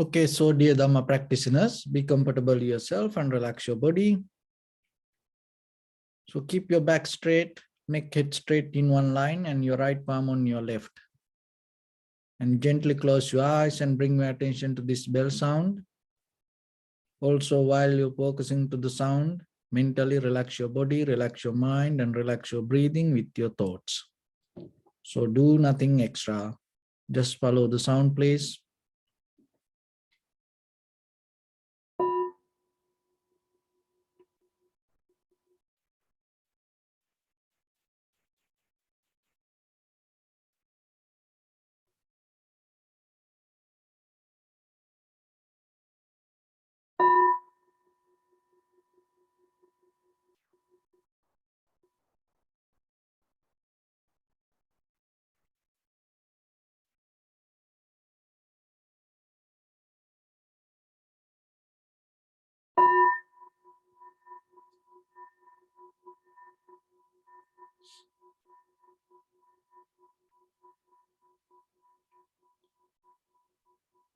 Okay, so dear Dharma practitioners, be comfortable yourself and relax your body. So keep your back straight, make head straight in one line and your right palm on your left. And gently close your eyes and bring your attention to this bell sound. Also, while you're focusing to the sound, mentally relax your body, relax your mind, and relax your breathing with your thoughts. So do nothing extra. Just follow the sound, please.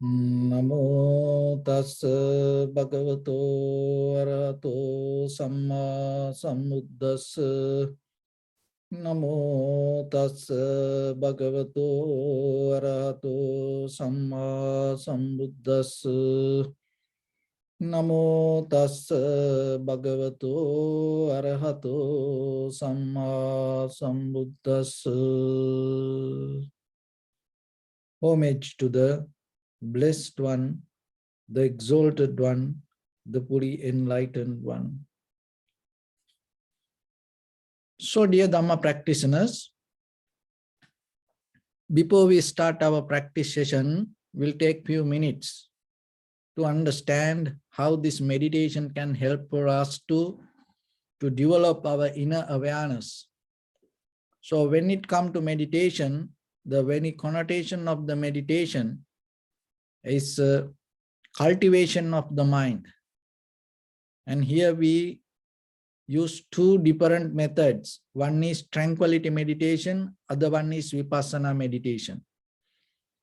Namo tassa bhagavato arahato samma sambuddhassa. Namo tassa bhagavato arahato samma sambuddhassa. Namo tassa bhagavato arahato samma sambuddhassa. Homage to the Blessed One, the Exalted One, the fully Enlightened One. So, dear Dhamma practitioners, before we start our practice session, we'll take few minutes to understand how this meditation can help for us to develop our inner awareness. So, when it comes to meditation, the very connotation of the meditation is cultivation of the mind. And here we use two different methods. One is tranquility meditation, other one is vipassana meditation.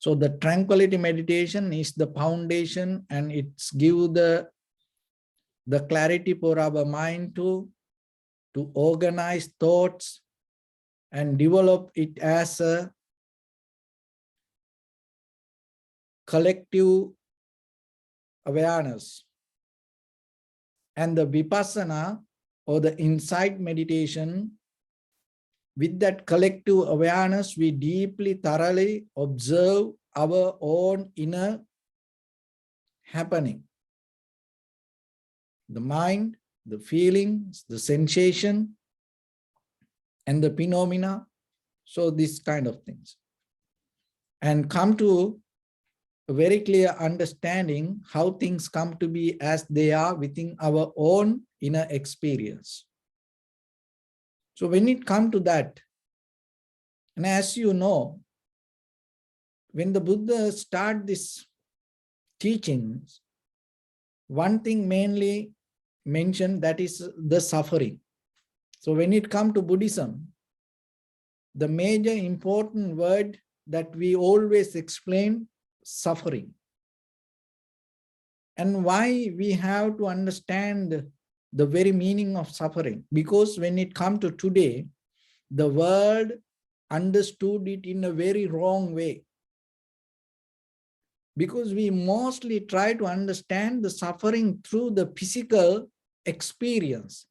So the tranquility meditation is the foundation and it's give the clarity for our mind to organize thoughts and develop it as a collective awareness. And the vipassana or the insight meditation, with that collective awareness, we deeply, thoroughly observe our own inner happening. The mind, the feelings, the sensation, and the phenomena. So this kind of things. And come to a very clear understanding how things come to be as they are within our own inner experience. So when it comes to that, and as you know, when the Buddha started this teachings, one thing mainly mentioned, that is the suffering. So when it comes to Buddhism, the major important word that we always explain, suffering. And why we have to understand the very meaning of suffering? Because when it comes to today, the world understood it in a very wrong way. Because we mostly try to understand the suffering through the physical experience.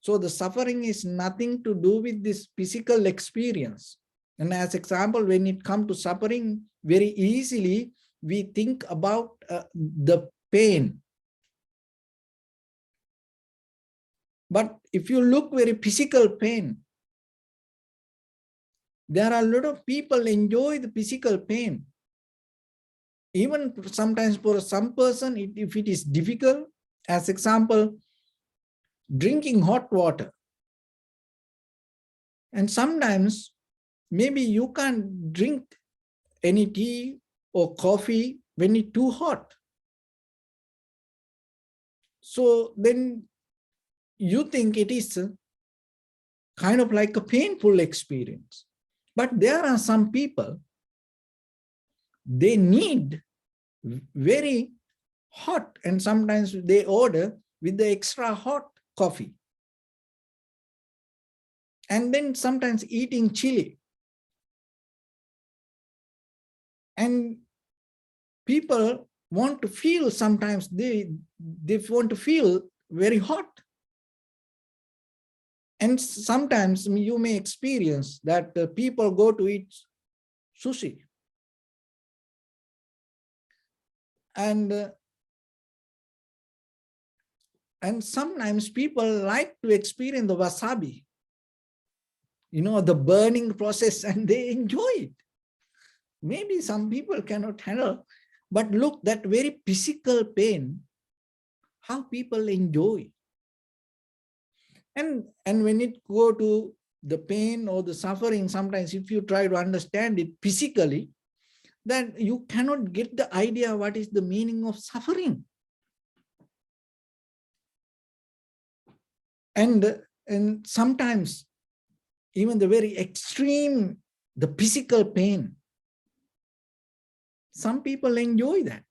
So the suffering is nothing to do with this physical experience. And as example, when it comes to suffering, very easily we think about the pain. But if you look very physical pain, there are a lot of people enjoy the physical pain. Even sometimes for some person, if it is difficult, as example, drinking hot water. And sometimes maybe you can't drink any tea or coffee when it's too hot. So then you think it is kind of like a painful experience. But there are some people, they need very hot, and sometimes they order with the extra hot coffee. And then sometimes eating chili. And people want to feel, sometimes they want to feel very hot. And sometimes you may experience that people go to eat sushi. And sometimes people like to experience the wasabi, the burning process, and they enjoy it. Maybe some people cannot handle, but look, that very physical pain, how people enjoy. And when it go to the pain or the suffering, sometimes if you try to understand it physically, then you cannot get the idea what is the meaning of suffering. And sometimes even the very extreme, the physical pain, some people enjoy that.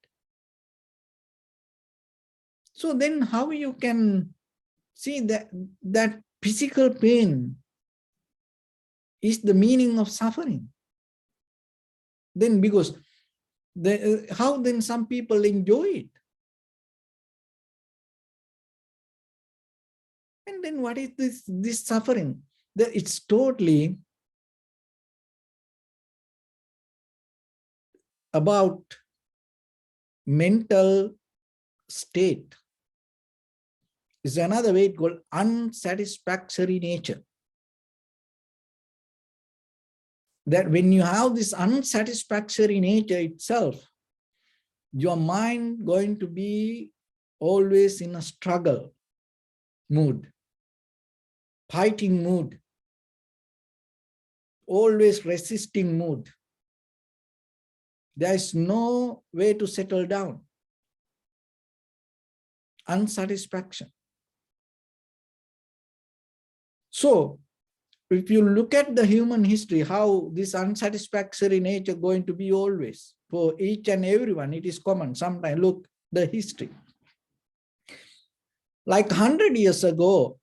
So then how you can see that physical pain is the meaning of suffering? Then because how then some people enjoy it? And then what is this suffering? It's totally about mental state. Is another way called unsatisfactory nature. That when you have this unsatisfactory nature itself, your mind going to be always in a struggle mood, fighting mood, always resisting mood. There is no way to settle down. Unsatisfaction. So if you look at the human history, how this unsatisfactory nature going to be always for each and everyone, it is common. Sometimes look the history. Like 100 years ago,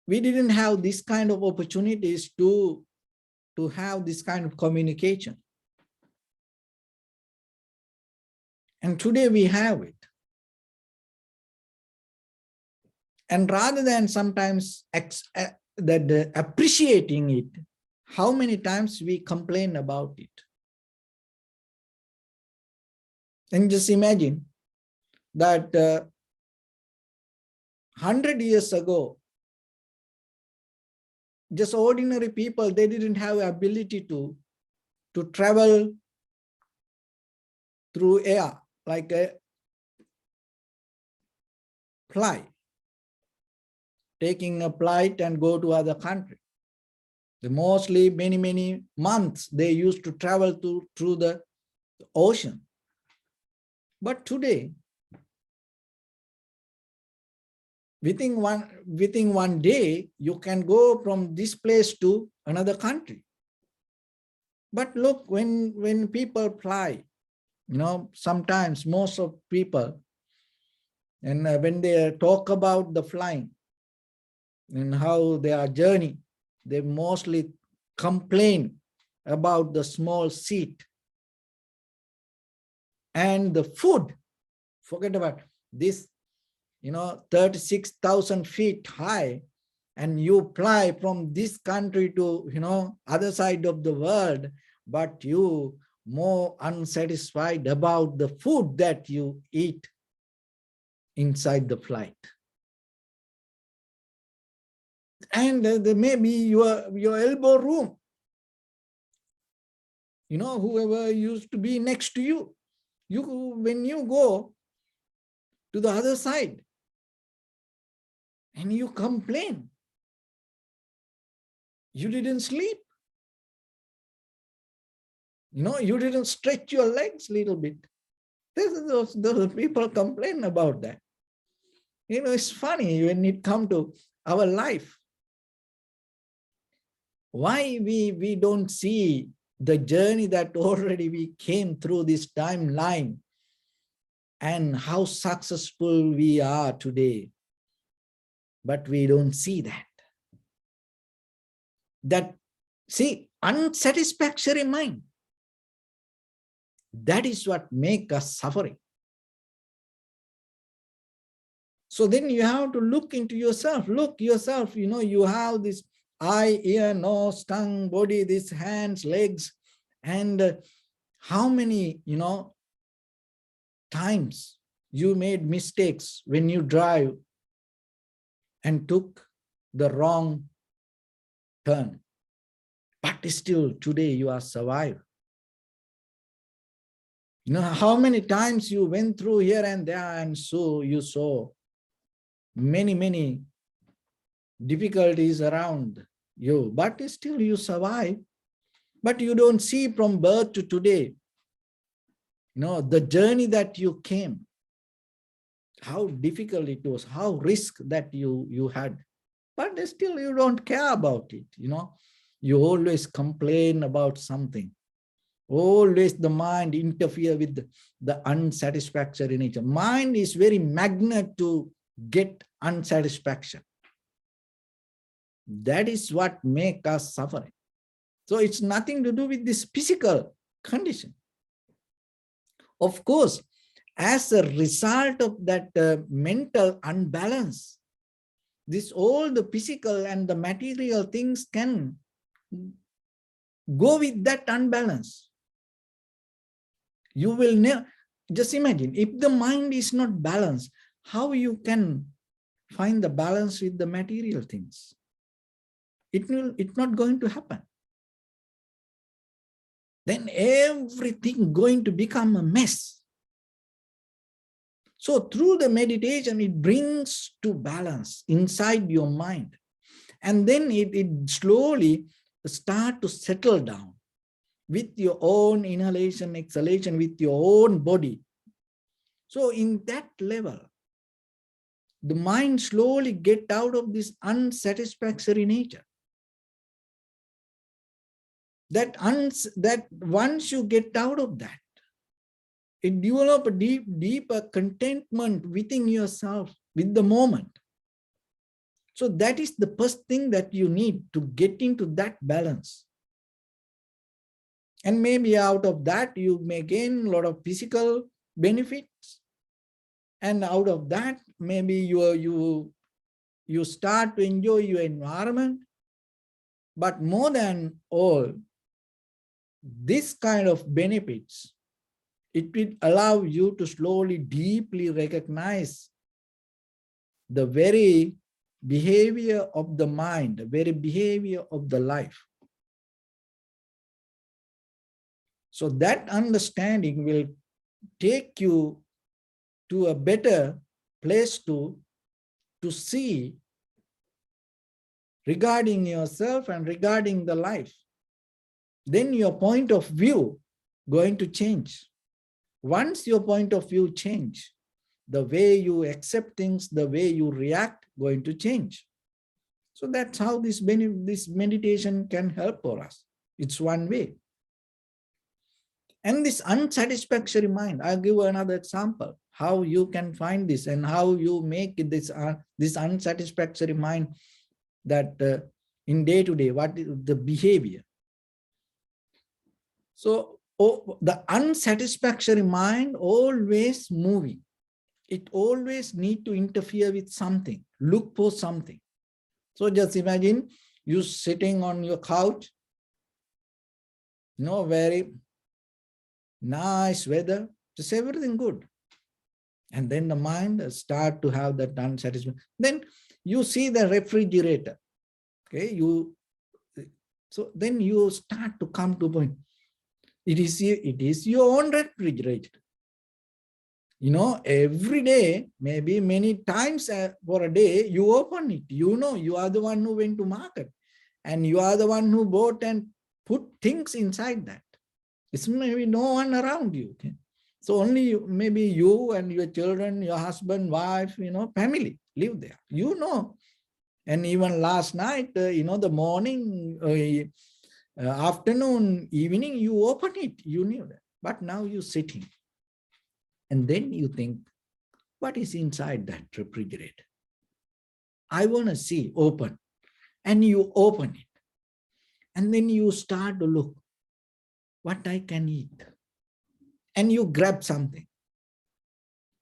we didn't have this kind of opportunities to have this kind of communication. And today we have it. And rather than sometimes appreciating it, how many times we complain about it? And just imagine that 100 years ago, just ordinary people, they didn't have ability to travel through air, like a flight, taking a flight and go to other country. Mostly many months they used to travel through the ocean. But today, within one day, you can go from this place to another country. But look, when people fly, sometimes most of people, and when they talk about the flying and how their journey, they mostly complain about the small seat and the food. Forget about this, 36,000 feet high, and you fly from this country to, other side of the world, but you more unsatisfied about the food that you eat inside the flight. And maybe your elbow room, whoever used to be next to you, when you go to the other side and you complain, you didn't sleep, you didn't stretch your legs a little bit. Those people complain about that. It's funny when it comes to our life. Why we don't see the journey that already we came through this timeline and how successful we are today. But we don't see that. See, unsatisfactory mind. That is what makes us suffering. So then you have to look into yourself. Look yourself, you have this eye, ear, nose, tongue, body, these hands, legs, and how many, times you made mistakes when you drive and took the wrong turn. But still today you are survived. How many times you went through here and there, and so you saw many difficulties around you, but still you survive. But you don't see from birth to today, the journey that you came, how difficult it was, how risk that you had, but still you don't care about it. You always complain about something. Always the mind interfere with the unsatisfactory nature. Mind is very magnet to get unsatisfaction. That is what makes us suffering. So it's nothing to do with this physical condition. Of course, as a result of that mental unbalance, all the physical and the material things can go with that unbalance. You will never, just imagine, if the mind is not balanced, how you can find the balance with the material things? It's not going to happen. Then everything going to become a mess. So through the meditation, it brings to balance inside your mind. And then it slowly start to settle down with your own inhalation, exhalation, with your own body. So in that level, the mind slowly get out of this unsatisfactory nature. That once you get out of that, it develops a deeper contentment within yourself, with the moment. So that is the first thing that you need to get into that balance. And maybe out of that, you may gain a lot of physical benefits. And out of that, maybe you start to enjoy your environment. But more than all, this kind of benefits, it will allow you to slowly, deeply recognize the very behavior of the mind, the very behavior of the life. So that understanding will take you to a better place to see regarding yourself and regarding the life. Then your point of view going to change. Once your point of view change, the way you accept things, the way you react, going to change. So that's how this meditation can help for us. It's one way. And this unsatisfactory mind, I'll give another example, how you can find this and how you make this unsatisfactory mind that in day to day, what is the behavior. So the unsatisfactory mind always moving. It always need to interfere with something, look for something. So just imagine you sitting on your couch, very nice weather, just everything good. And then the mind start to have that unsatisfaction. Then you see the refrigerator. Okay, so then you start to come to a point. It is your own refrigerator. Every day, maybe many times for a day, you open it. You are the one who went to market and you are the one who bought and put things inside that. It's maybe no one around you. Okay? So only maybe you and your children, your husband, wife, family live there. And even last night, the morning, afternoon, evening, you open it, you knew that. But now you're sitting. And then you think, what is inside that refrigerator? I want to see, open. And you open it. And then you start to look, what I can eat. And you grab something,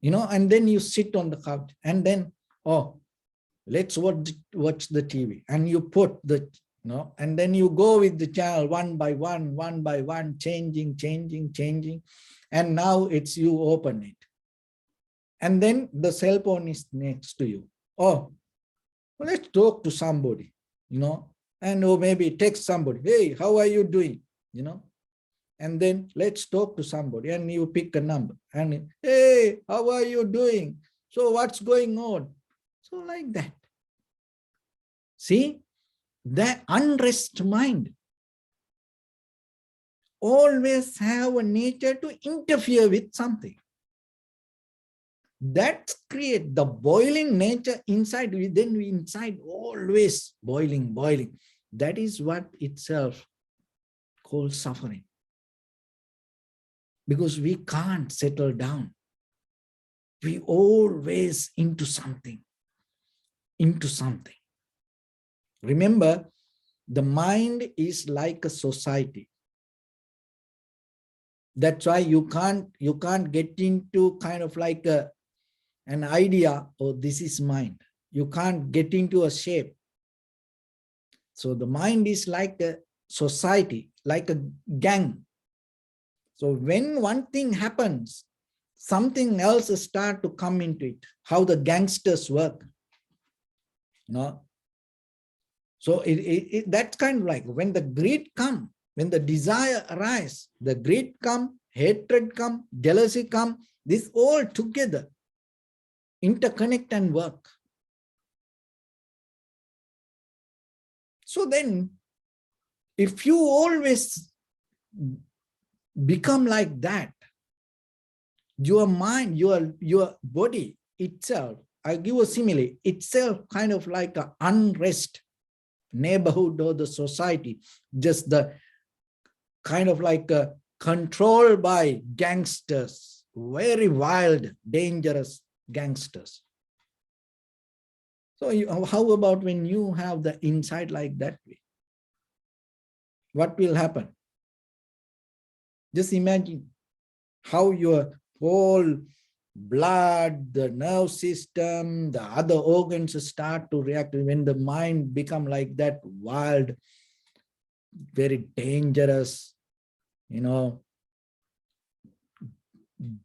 and then you sit on the couch and then, oh, let's watch the TV. And you put and then you go with the channel one by one, changing. And now it's you open it. And then the cell phone is next to you. Oh, let's talk to somebody, and maybe text somebody. Hey, how are you doing? And then let's talk to somebody, and you pick a number and, hey, how are you doing? So what's going on? So like that. See, the unrest mind always have a nature to interfere with something. That create the boiling nature inside. Then we inside always boiling. That is what itself called suffering. Because we can't settle down. We always into something. Remember, the mind is like a society. That's why you can't get into kind of like an idea, oh, this is mind. You can't get into a shape. So the mind is like a society, like a gang. So when one thing happens, something else start to come into it. How the gangsters work. So that's kind of like when the greed come, when the desire arise, the greed come, hatred come, jealousy come, this all together interconnect and work. So then, if you always become like that, your mind, your body itself, I give a simile, itself kind of like an unrest neighborhood or the society, just the kind of like controlled by gangsters, very wild, dangerous gangsters. So how about when you have the insight like that way? What will happen? Just imagine how your whole blood, the nerve system, the other organs start to react when the mind become like that wild, very dangerous,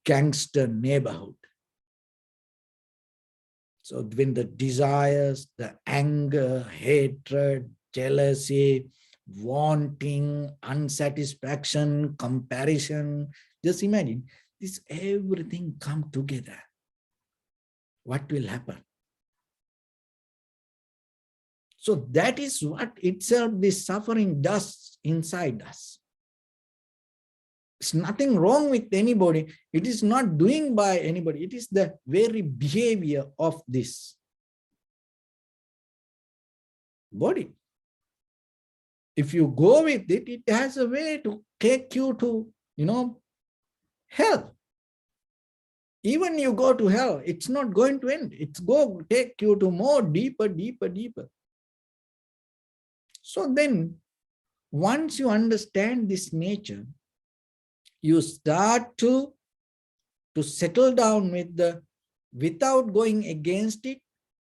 gangster neighborhood. So when the desires, the anger, hatred, jealousy, wanting, unsatisfaction, comparison, just imagine this everything come together. What will happen? So that is what itself this suffering does inside us. It's nothing wrong with anybody. It is not doing by anybody. It is the very behavior of this body. If you go with it, it has a way to take you to, hell. Even you go to hell, it's not going to end. It's going to take you to more deeper. So then, once you understand this nature, you start to settle down with without going against it,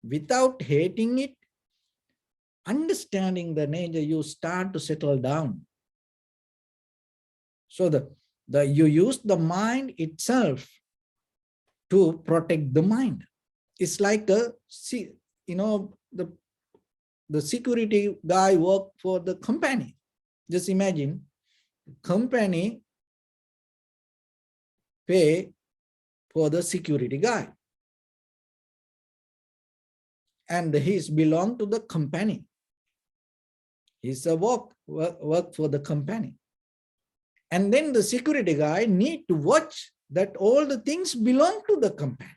without hating it, understanding the nature, you start to settle down. So you use the mind itself to protect the mind. It's like the security guy work for the company. Just imagine, company pay for the security guy, and he's belong to the company. He's a work for the company. And then the security guy need to watch that all the things belong to the company.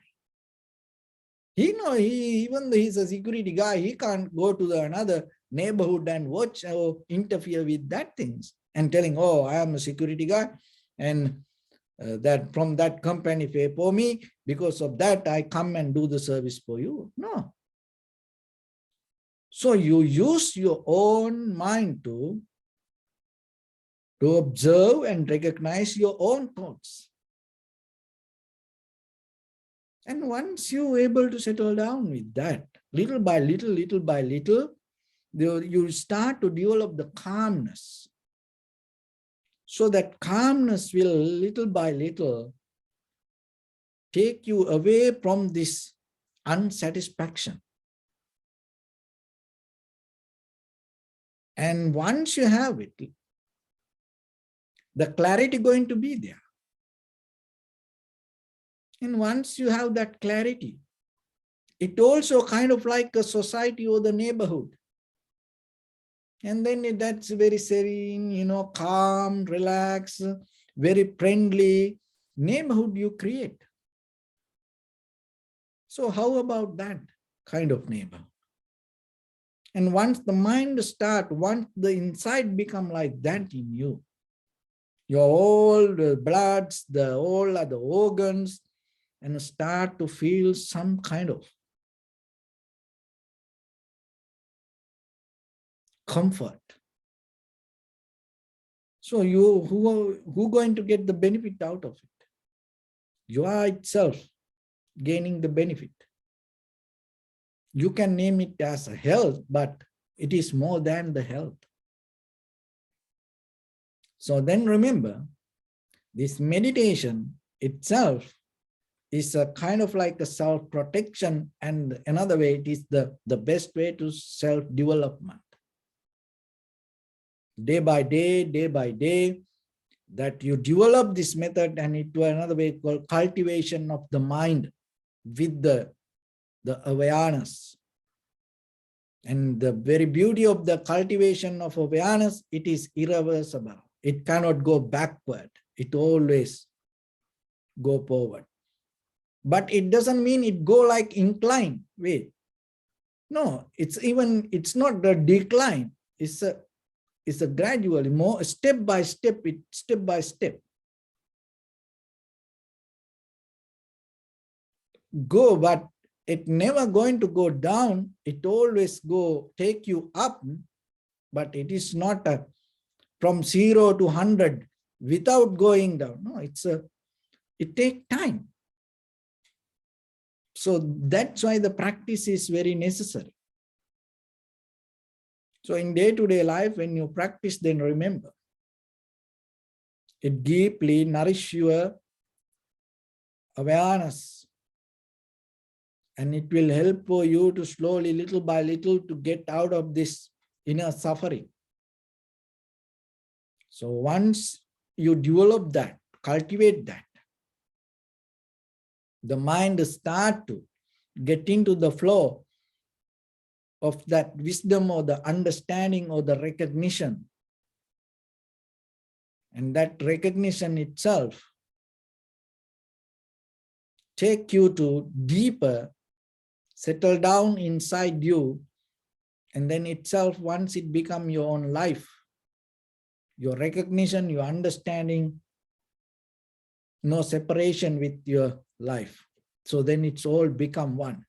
Even though he's a security guy, he can't go to another neighborhood and watch or interfere with that things and telling, oh, I am a security guard and that from that company pay for me, because of that I come and do the service for you. No. So you use your own mind to observe and recognize your own thoughts. And once you're able to settle down with that, little by little, you start to develop the calmness. So that calmness will little by little take you away from this unsatisfaction. And once you have it, the clarity going to be there. And once you have that clarity, it also kind of like a society or the neighborhood. And then that's very serene, calm, relaxed, very friendly neighborhood you create. So how about that kind of neighborhood? And once the mind once the inside become like that in you, your all the bloods, all other organs, and start to feel some kind of comfort. So who going to get the benefit out of it? You are itself gaining the benefit. You can name it as a health, but it is more than the health. So then remember, this meditation itself is a kind of like a self-protection, and another way, it is the best way to self-development. Day by day, that you develop this method, and it to another way called cultivation of the mind with the awareness. And the very beauty of the cultivation of awareness, it is irreversible. It cannot go backward. It always go forward. But it doesn't mean it go like incline way. No, it's not the decline. It's a gradually more step by step. Go, but it never going to go down. It always take you up, but it is not from 0 to 100 without going down. No, it takes time. So that's why the practice is very necessary. So in day-to-day life, when you practice, then remember, it deeply nourishes your awareness, and it will help for you to slowly, little by little, to get out of this inner suffering. So once you develop that, cultivate that, the mind start to get into the flow of that wisdom or the understanding or the recognition. And that recognition itself take you to deeper, settle down inside you, and then itself, once it become your own life, your recognition, your understanding, no separation with your life. So then it's all become one.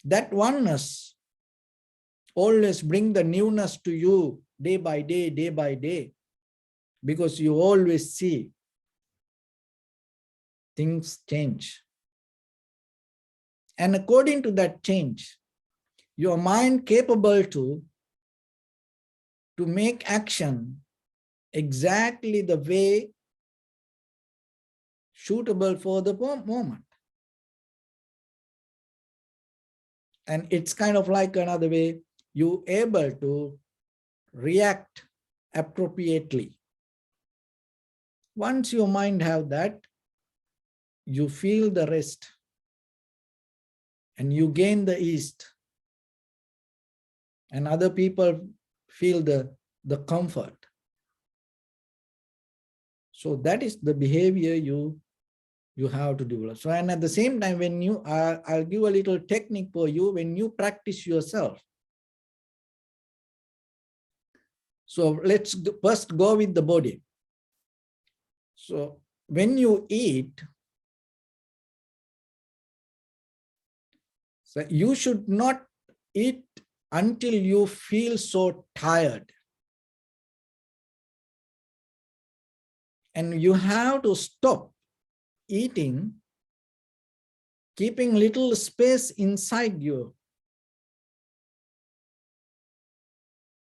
That oneness always bring the newness to you day by day, because you always see things change. And according to that change, your mind capable to make action exactly the way suitable for the moment. And it's kind of like another way you able to react appropriately. Once your mind have that, you feel the rest and you gain the ease, and other people feel the comfort. So that is the behavior you have to develop. So, and at the same time, when I'll give a little technique for you when you practice yourself. So let's first go with the body. So when you eat, so you should not eat until you feel so tired. And you have to stop eating, keeping little space inside you,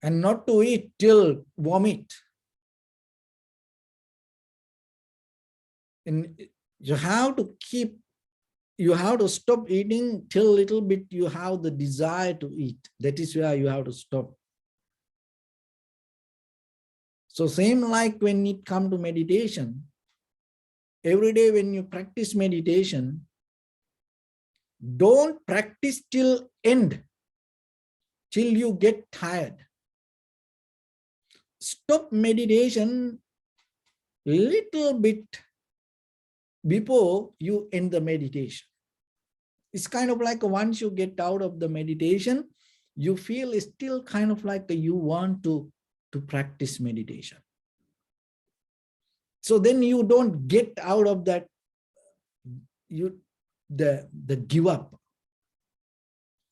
and not to eat till vomit. And you have to stop eating till little bit you have the desire to eat. That is where you have to stop. So same like when it comes to meditation, every day when you practice meditation, don't practice till end, till you get tired. Stop meditation little bit before you end the meditation. It's kind of like once you get out of the meditation, you feel it's still kind of like you want to practice meditation. So then you don't get out of that, the give up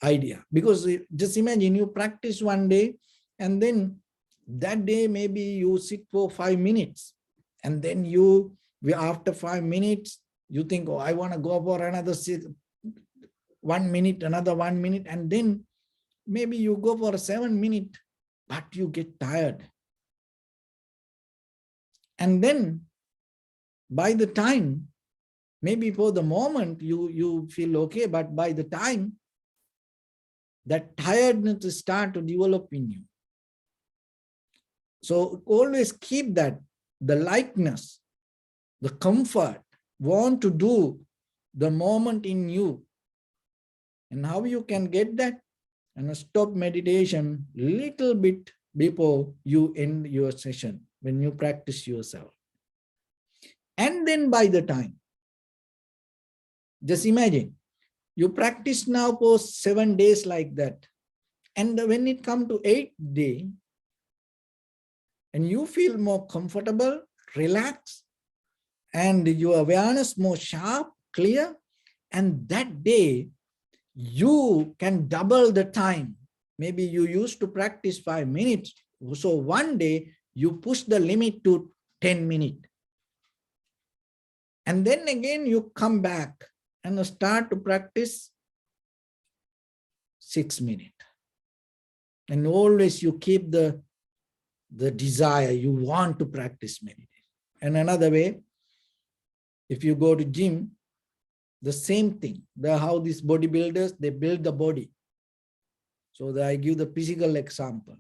idea. Because just imagine you practice one day, and then that day maybe you sit for 5 minutes, and then after 5 minutes you think, oh, I want to go for another 1 minute, another 1 minute, and then maybe you go for 7 minutes, but you get tired. And then by the time, maybe for the moment you feel okay, but by the time that tiredness start to develop in you. So always keep that, the lightness, the comfort, want to do the moment in you. And how you can get that? And stop meditation little bit before you end your session, when you practice yourself. And then by the time, just imagine, you practice now for 7 days like that. And when it comes to 8th day, and you feel more comfortable, relaxed, and your awareness more sharp, clear, and that day, you can double the time. Maybe you used to practice 5 minutes. So one day you push the limit to 10 minutes. And then again, you come back and start to practice 6 minutes. And always you keep the desire, you want to practice meditation. And another way, if you go to gym, the same thing. How these bodybuilders, they build the body. So I give the physical example.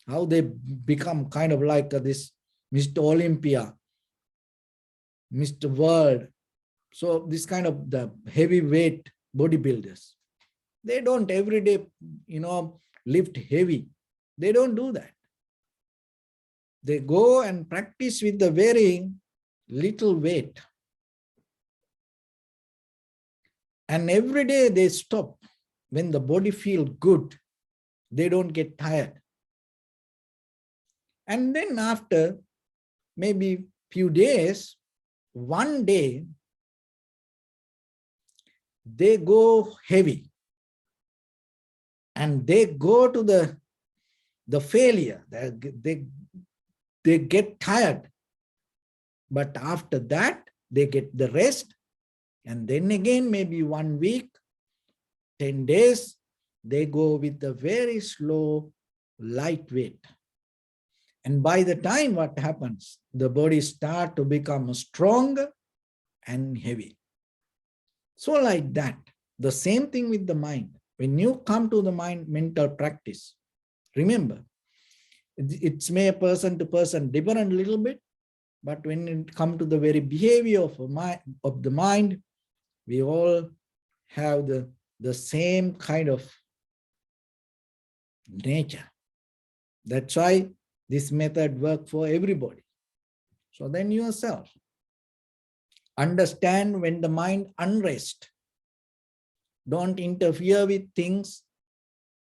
How they become kind of like this Mr. Olympia, Mr. World. So this kind of the heavyweight bodybuilders. They don't every day, lift heavy. They don't do that. They go and practice with the very little weight. And every day they stop. When the body feels good, they don't get tired. And then after maybe few days, one day, they go heavy. And they go to the failure. They get tired. But after that, they get the rest. And then again, maybe 1 week, 10 days, they go with a very slow, lightweight. And by the time what happens, the body starts to become strong and heavy. So like that, the same thing with the mind. When you come to the mental practice, remember, it's may person to person different a little bit, but when it comes to the very behavior of the mind, we all have the same kind of nature. That's why this method works for everybody. So then yourself, understand when the mind unrest. Don't interfere with things.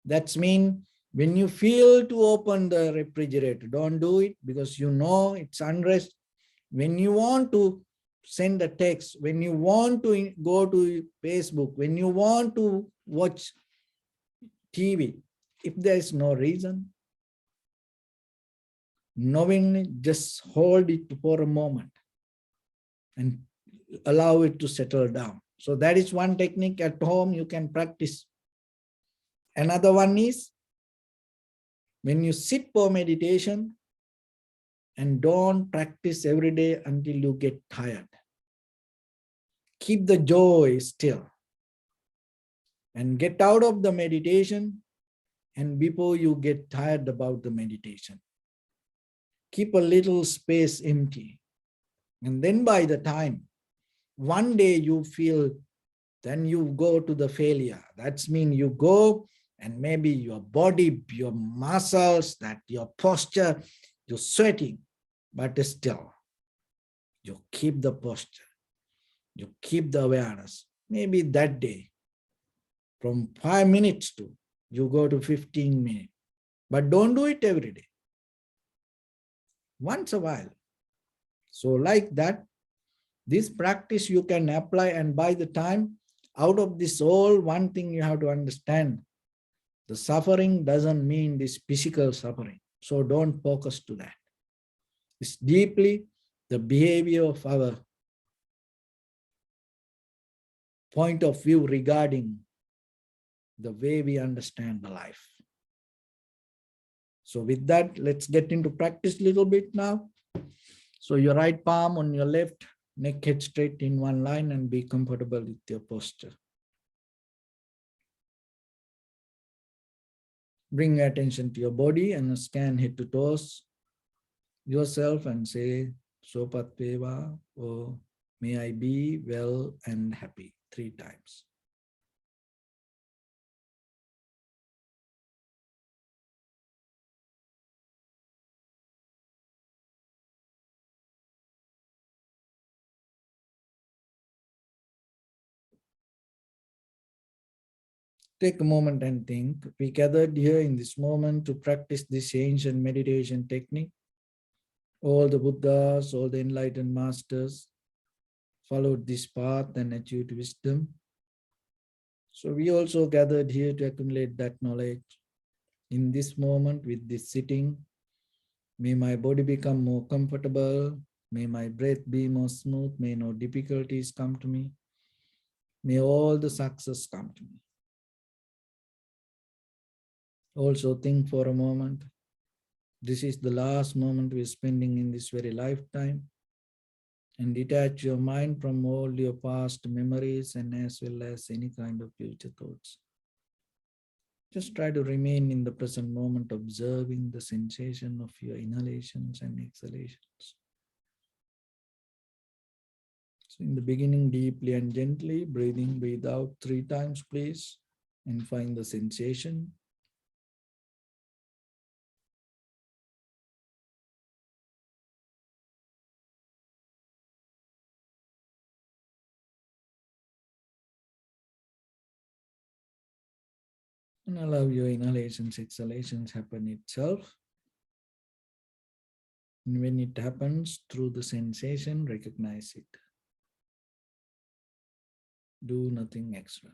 That means When you feel to open the refrigerator, don't do it because you know it's unrest. When you want to send a text, when you want to go to Facebook, when you want to watch TV, if there is no reason, knowingly just hold it for a moment and allow it to settle down. So that is one technique at home you can practice. Another one is when you sit for meditation and don't practice every day until you get tired. Keep the joy still and get out of the meditation and before you get tired about the meditation. Keep a little space empty. And then by the time one day you feel, then you go to the failure. That's mean you go and maybe your body, your muscles, that your posture, you're sweating, but still you keep the posture, you keep the awareness. Maybe that day from 5 minutes to you go to 15 minutes, but don't do it every day. Once a while. So like that, this practice you can apply, and by the time out of this all, one thing you have to understand, the suffering doesn't mean this physical suffering. So don't focus to that. It's deeply the behavior of our point of view regarding the way we understand the life. So with that, let's get into practice a little bit now. So your right palm on your left, neck head straight in one line, and be comfortable with your posture. Bring attention to your body and scan head to toes yourself and say, Sopat Peva, or may I be well and happy 3 times. Take a moment and think. We gathered here in this moment to practice this ancient meditation technique. All the Buddhas, all the enlightened masters followed this path and achieved wisdom. So we also gathered here to accumulate that knowledge. In this moment with this sitting, may my body become more comfortable. May my breath be more smooth. May no difficulties come to me. May all the success come to me. Also think for a moment. This is the last moment we're spending in this very lifetime. And detach your mind from all your past memories and as well as any kind of future thoughts. Just try to remain in the present moment, observing the sensation of your inhalations and exhalations. So in the beginning, deeply and gently, breathe out 3 times, please, and find the sensation. And allow your inhalations, exhalations happen itself. And when it happens through the sensation, recognize it. Do nothing extra.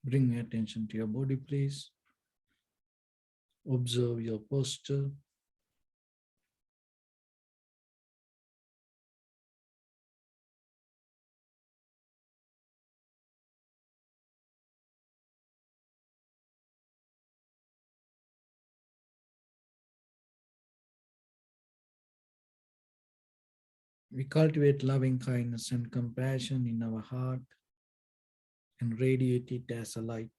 Bring attention to your body, please. Observe your posture. We cultivate loving kindness and compassion in our heart and radiate it as a light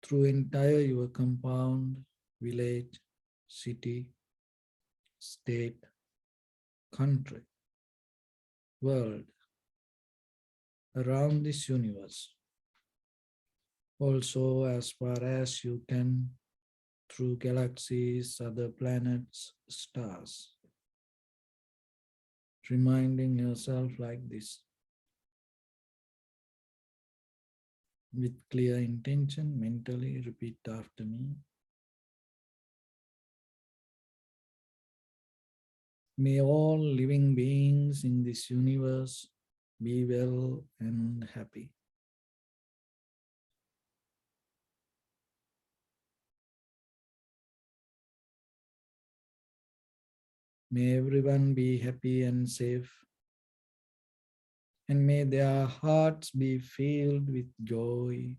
through entire your compound, village, city, state, country, world, around this universe. Also, as far as you can, through galaxies, other planets, stars. Reminding yourself like this with clear intention, mentally repeat after me. May all living beings in this universe be well and happy. May everyone be happy and safe, and may their hearts be filled with joy.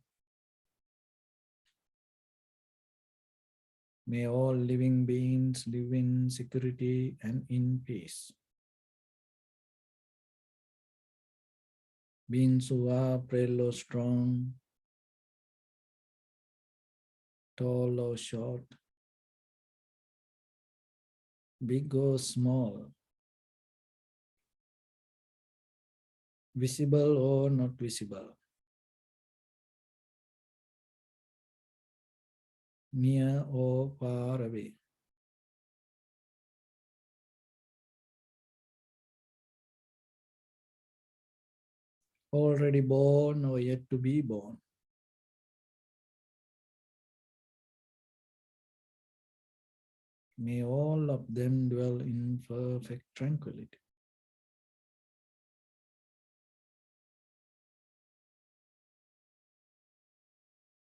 May all living beings live in security and in peace. Beings who are frail or strong, tall or short, big or small, visible or not visible, near or far away. Already born or yet to be born. May all of them dwell in perfect tranquility.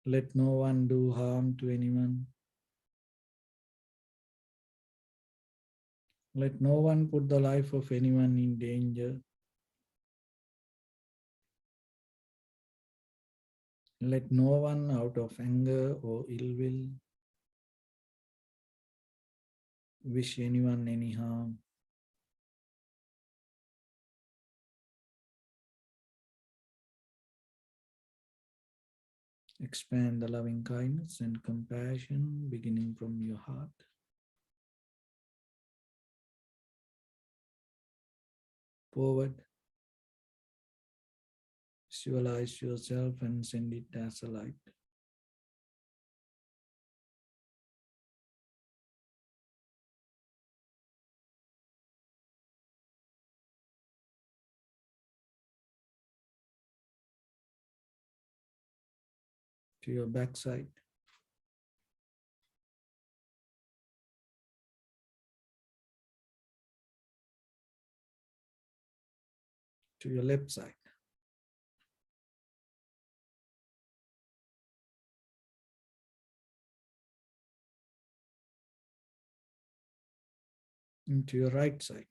Let no one do harm to anyone. Let no one put the life of anyone in danger. Let no one out of anger or ill will wish anyone any harm. Expand the loving kindness and compassion beginning from your heart. Forward, visualize yourself and send it as a light. To your backside, to your left side, and to your right side,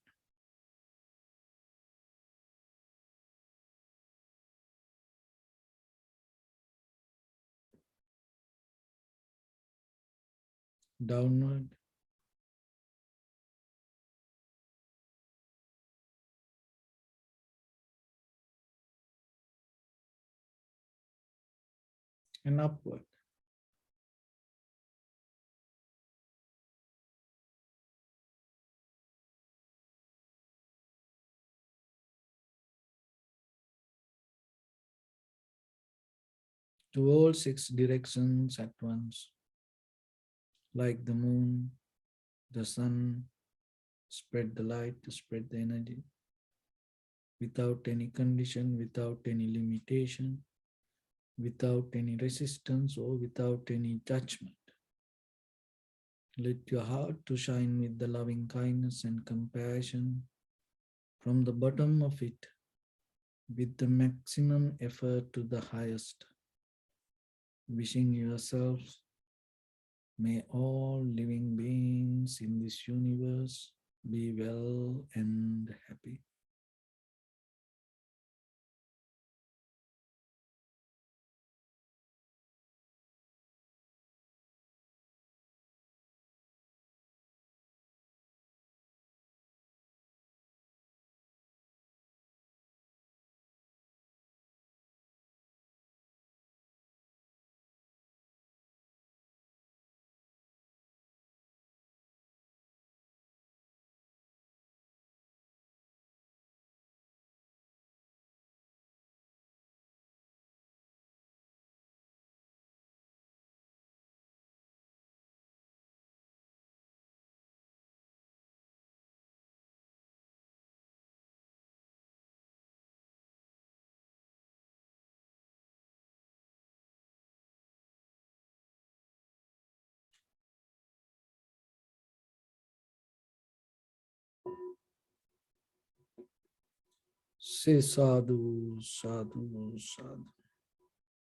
downward, and upward. To all six directions at once, like the moon, the sun, spread the light, spread the energy, without any condition, without any limitation, without any resistance or without any judgment. Let your heart to shine with the loving kindness and compassion from the bottom of it with the maximum effort to the highest. wishing yourselves, may all living beings in this universe be well and happy. Say sadhu, sadhu, sadhu.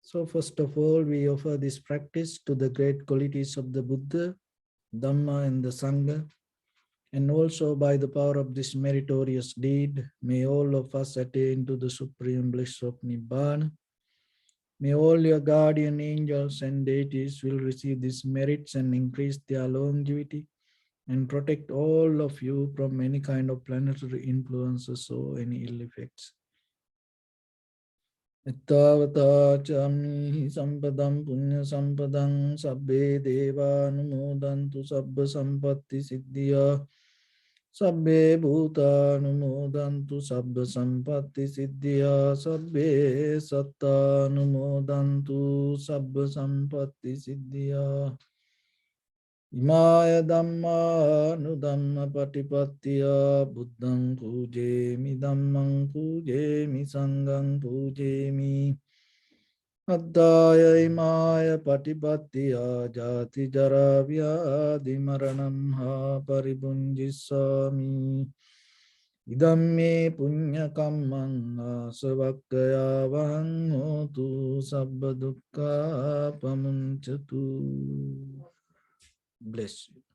So first of all, we offer this practice to the great qualities of the Buddha, Dhamma and the Sangha. And also by the power of this meritorious deed, may all of us attain to the supreme bliss of Nibbana. May all your guardian angels and deities will receive these merits and increase their longevity and protect all of you from any kind of planetary influences or any ill effects. Ittavata chami sampadam punya sampadam sabbe deva anumodantu sabba sampatti siddhya sabbe bhuta anumodantu sabba sampatti siddhya sabbe satta anumodantu sabba sampatti siddhya Imaya Dhamma Nudhamma Patipattiya Buddhang Pujemi Dhammang Pujemi Sanghang Pujemi Addaya Imaya Patipattiya Jati Jara Vyadi Maranam Ha Paribunjisami Idamme Punya Kammang Asavakkaya Vahang Hotu Sabba Dukkha Pamunchatu. Bless you.